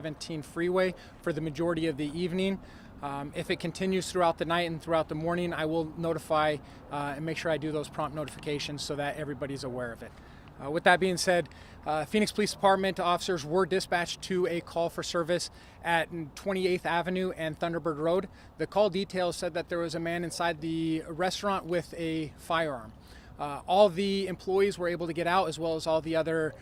I-17 freeway for the majority of the evening. If it continues throughout the night and throughout the morning, I will notify and make sure I do those prompt notifications so that everybody's aware of it. With that being said, Phoenix Police Department officers were dispatched to a call for service at 28th Avenue and Thunderbird Road. The call details said that there was a man inside the restaurant with a firearm. All the employees were able to get out, as well as all the other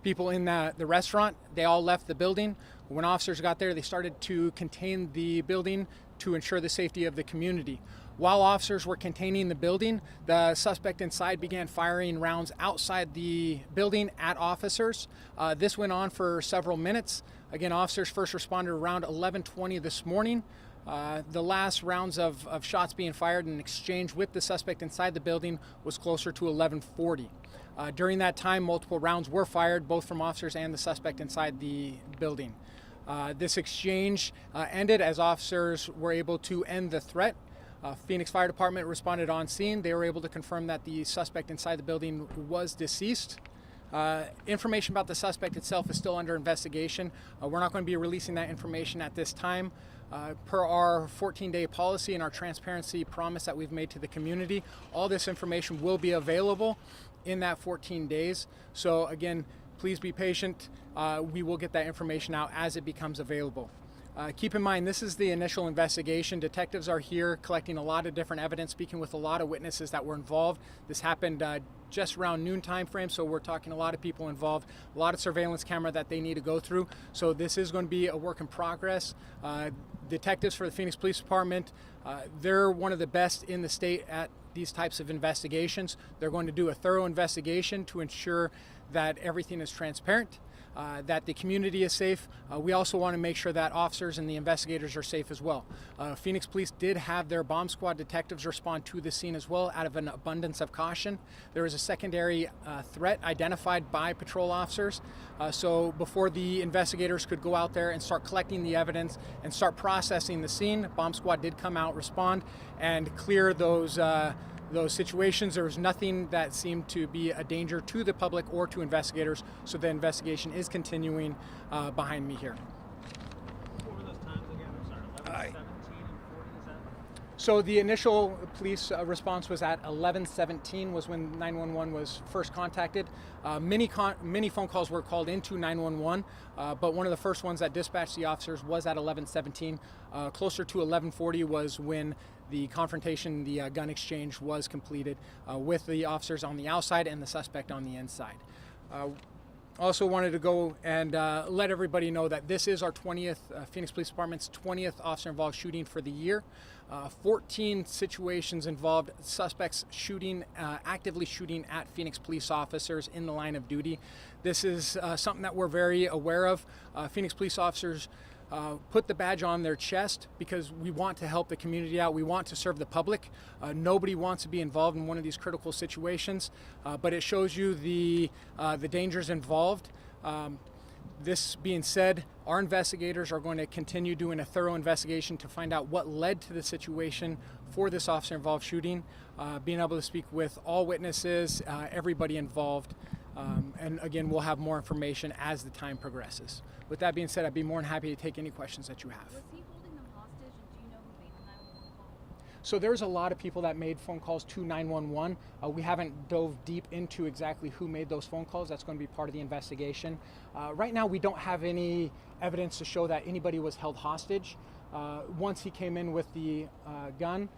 people in the restaurant. They all left the building. When officers got there, they started to contain the building to ensure the safety of the community. While officers were containing the building, the suspect inside began firing rounds outside the building at officers. This went on for several minutes. Again, officers first responded around 11:20 this morning. The last rounds of shots being fired in exchange with the suspect inside the building was closer to 11:40. During that time, multiple rounds were fired, both from officers and the suspect inside the building. This exchange ended as officers were able to end the threat. Phoenix Fire Department responded on scene. They were able to confirm that the suspect inside the building was deceased. Information about the suspect itself is still under investigation. We're not going to be releasing that information at this time. Per our 14-day policy and our transparency promise that we've made to the community, all this information will be available in that 14 days. So again, please be patient. We will get that information out as it becomes available. Keep in mind, this is the initial investigation. Detectives are here collecting a lot of different evidence, speaking with a lot of witnesses that were involved. This happened just around noon time frame, so we're talking a lot of people involved, a lot of surveillance camera that they need to go through. So this is going to be a work in progress. Detectives for the Phoenix Police Department, they're one of the best in the state at these types of investigations. They're going to do a thorough investigation to ensure that everything is transparent, that the community is safe. We also want to make sure that officers and the investigators are safe as well. Phoenix Police did have their bomb squad detectives respond to the scene as well out of an abundance of caution. There was a secondary threat identified by patrol officers. So before the investigators could go out there and start collecting the evidence and start processing the scene, bomb squad did come out, respond, and clear those situations. There was nothing that seemed to be a danger to the public or to investigators, so the investigation is continuing behind me here. What were those times again? I'm sorry, 11:17 and 40, is that? So the initial police response was at 11:17 was when 911 was first contacted. Many phone calls were called into 911, but one of the first ones that dispatched the officers was at 11:17. Closer to 11:40 was when the confrontation, the gun exchange was completed with the officers on the outside and the suspect on the inside. Also wanted to go and let everybody know that this is our 20th, Phoenix Police Department's 20th officer involved shooting for the year. 14 situations involved suspects actively shooting at Phoenix police officers in the line of duty. This is something that we're very aware of. Phoenix police officers put the badge on their chest because we want to help the community out. We want to serve the public. Nobody wants to be involved in one of these critical situations, but it shows you the dangers involved. This being said, our investigators are going to continue doing a thorough investigation to find out what led to the situation for this officer involved shooting, being able to speak with all witnesses, everybody involved. And again, we'll have more information as the time progresses. With that being said, I'd be more than happy to take any questions that you have. Was he holding them hostage, and do you know who made the 911 call? So there's a lot of people that made phone calls to 911. We haven't dove deep into exactly who made those phone calls. That's going to be part of the investigation. Right now, we don't have any evidence to show that anybody was held hostage. Once he came in with the gun,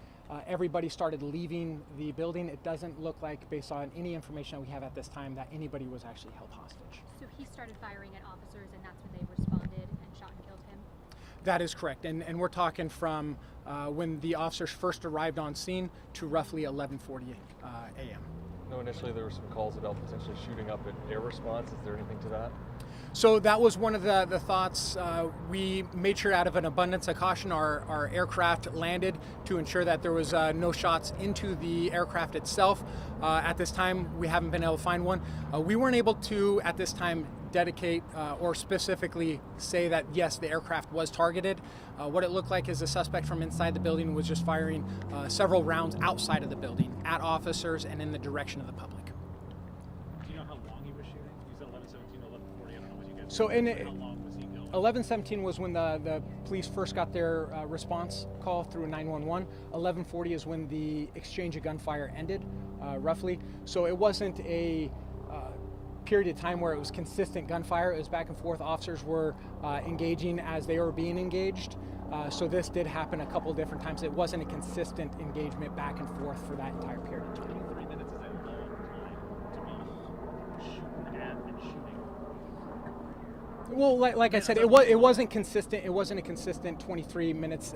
everybody started leaving the building. It doesn't look like, based on any information that we have at this time, that anybody was actually held hostage. So he started firing at officers, and that's when they responded and shot and killed him? That is correct, and we're talking from when the officers first arrived on scene to roughly 11:40 a.m. No, initially there were some calls about potentially shooting up at air response. Is there anything to that? So that was one of the thoughts. We made sure, out of an abundance of caution, our aircraft landed to ensure that there was no shots into the aircraft itself. At this time, we haven't been able to find one. We weren't able to, at this time, dedicate or specifically say that, yes, the aircraft was targeted. What it looked like is the suspect from inside the building was just firing several rounds outside of the building at officers and in the direction of the public. Do you know how long he was shooting? You said 11:17 to 11:40. I don't know what you guys So in How long was he going? 11:17 was when the police first got their response call through 911. 11:40 is when the exchange of gunfire ended, roughly. So it wasn't a period of time where it was consistent gunfire. It was back and forth. Officers were engaging as they were being engaged. So this did happen a couple different times. It wasn't a consistent engagement back and forth for that entire period of time. 23 minutes is a long time to be shooting at and shooting. Well, like I said, it wasn't consistent. It wasn't a consistent 23 minutes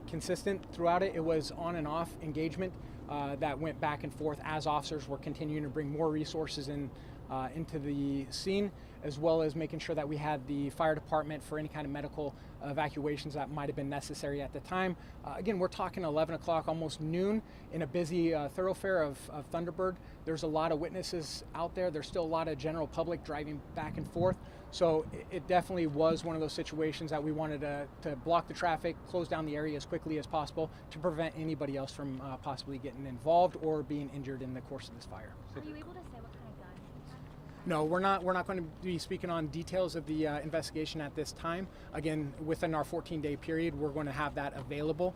consistent throughout it. It was on and off engagement that went back and forth as officers were continuing to bring more resources into the scene, as well as making sure that we had the fire department for any kind of medical evacuations that might have been necessary at the time. Again, we're talking 11 o'clock, almost noon, in a busy thoroughfare of Thunderbird. There's a lot of witnesses out there. There's still a lot of general public driving back and forth. So it definitely was one of those situations that we wanted to block the traffic, close down the area as quickly as possible to prevent anybody else from possibly getting involved or being injured in the course of this fire. Are you able to say what kind of gun? No, we're not going to be speaking on details of the investigation at this time. Again, within our 14-day period, we're going to have that available.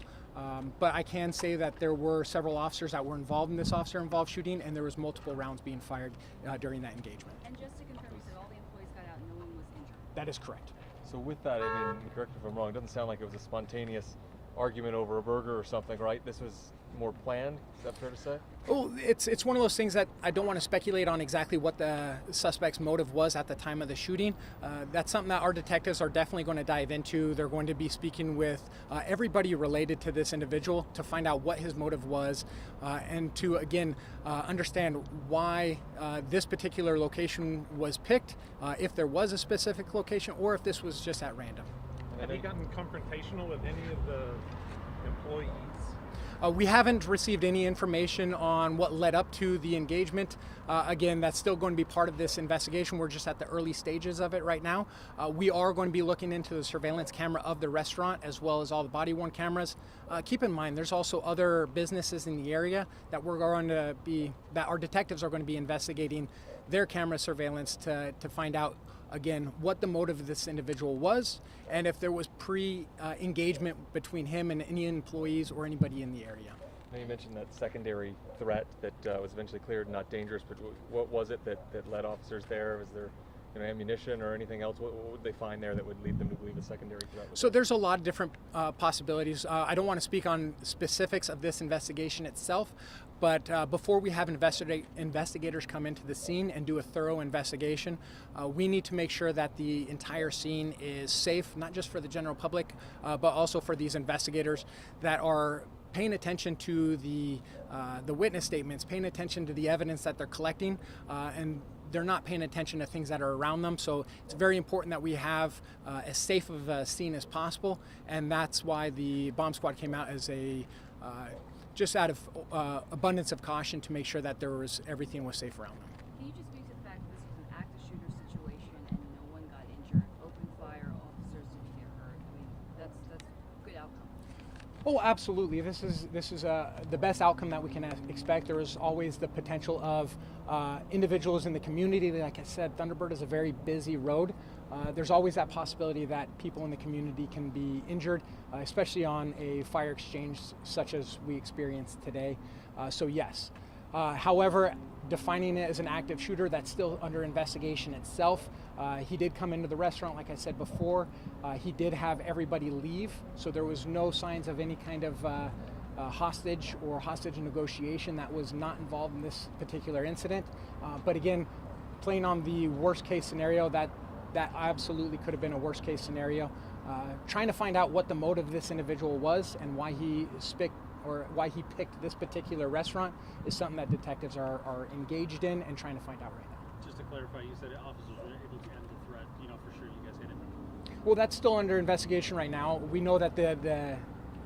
But I can say that there were several officers that were involved in this officer-involved shooting, and there was multiple rounds being fired during that engagement. And just to confirm, you said all the employees got out and no one was injured. That is correct. So with that, I mean, correct me if I'm wrong, it doesn't sound like it was a spontaneous argument over a burger or something, right? This was more planned, is that fair to say? Well, it's one of those things that I don't want to speculate on exactly what the suspect's motive was at the time of the shooting. That's something that our detectives are definitely going to dive into. They're going to be speaking with everybody related to this individual to find out what his motive was and to, again, understand why this particular location was picked, if there was a specific location, or if this was just at random. Have you gotten confrontational with any of the employees? We haven't received any information on what led up to the engagement. Again, that's still going to be part of this investigation. We're just at the early stages of it right now. We are going to be looking into the surveillance camera of the restaurant as well as all the body-worn cameras. Keep in mind, there's also other businesses in the area that that our detectives are going to be investigating their camera surveillance to find out, again, what the motive of this individual was, and if there was pre-engagement between him and any employees or anybody in the area. Now you mentioned that secondary threat that was eventually cleared, not dangerous, but what was it that led officers there? Was there ammunition or anything else? What would they find there that would lead them to believe a secondary threat was So there's a lot of different possibilities. I don't want to speak on specifics of this investigation itself, but before we have investigators come into the scene and do a thorough investigation, we need to make sure that the entire scene is safe, not just for the general public, but also for these investigators that are paying attention to the witness statements, paying attention to the evidence that they're collecting, and they're not paying attention to things that are around them. So it's very important that we have as safe of a scene as possible, and that's why the bomb squad came out as just out of abundance of caution to make sure that everything was safe around them. Can you just speak to the fact that this was an active shooter situation and no one got injured? Open fire, officers didn't get hurt. I mean, that's a good outcome. Oh, absolutely. This is the best outcome that we can expect. There is always the potential of individuals in the community. Like I said, Thunderbird is a very busy road. There's always that possibility that people in the community can be injured, especially on a fire exchange such as we experienced today. So yes. However, defining it as an active shooter, that's still under investigation itself. He did come into the restaurant, like I said before. He did have everybody leave, so there was no signs of any kind of hostage or hostage negotiation that was not involved in this particular incident. But again, playing on the worst case scenario, that absolutely could have been a worst case scenario. Trying to find out what the motive of this individual was and why he picked this particular restaurant is something that detectives are engaged in and trying to find out right now. Just to clarify, you said officers were able to end the threat. Do you know for sure you guys hit him? Well, that's still under investigation right now. We know that the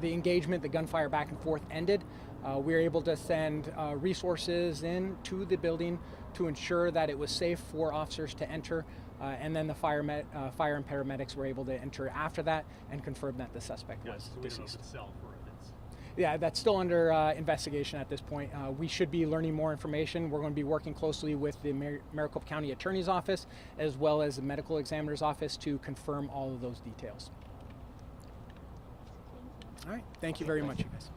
engagement, the gunfire back and forth ended. We were able to send resources in to the building to ensure that it was safe for officers to enter, and then the fire and paramedics were able to enter after that and confirm that the suspect was So we don't know if deceased. it's self or if it's... Yeah, that's still under investigation at this point. We should be learning more information. We're going to be working closely with the Maricopa County Attorney's Office as well as the Medical Examiner's Office to confirm all of those details. All right, thank you very much, you guys.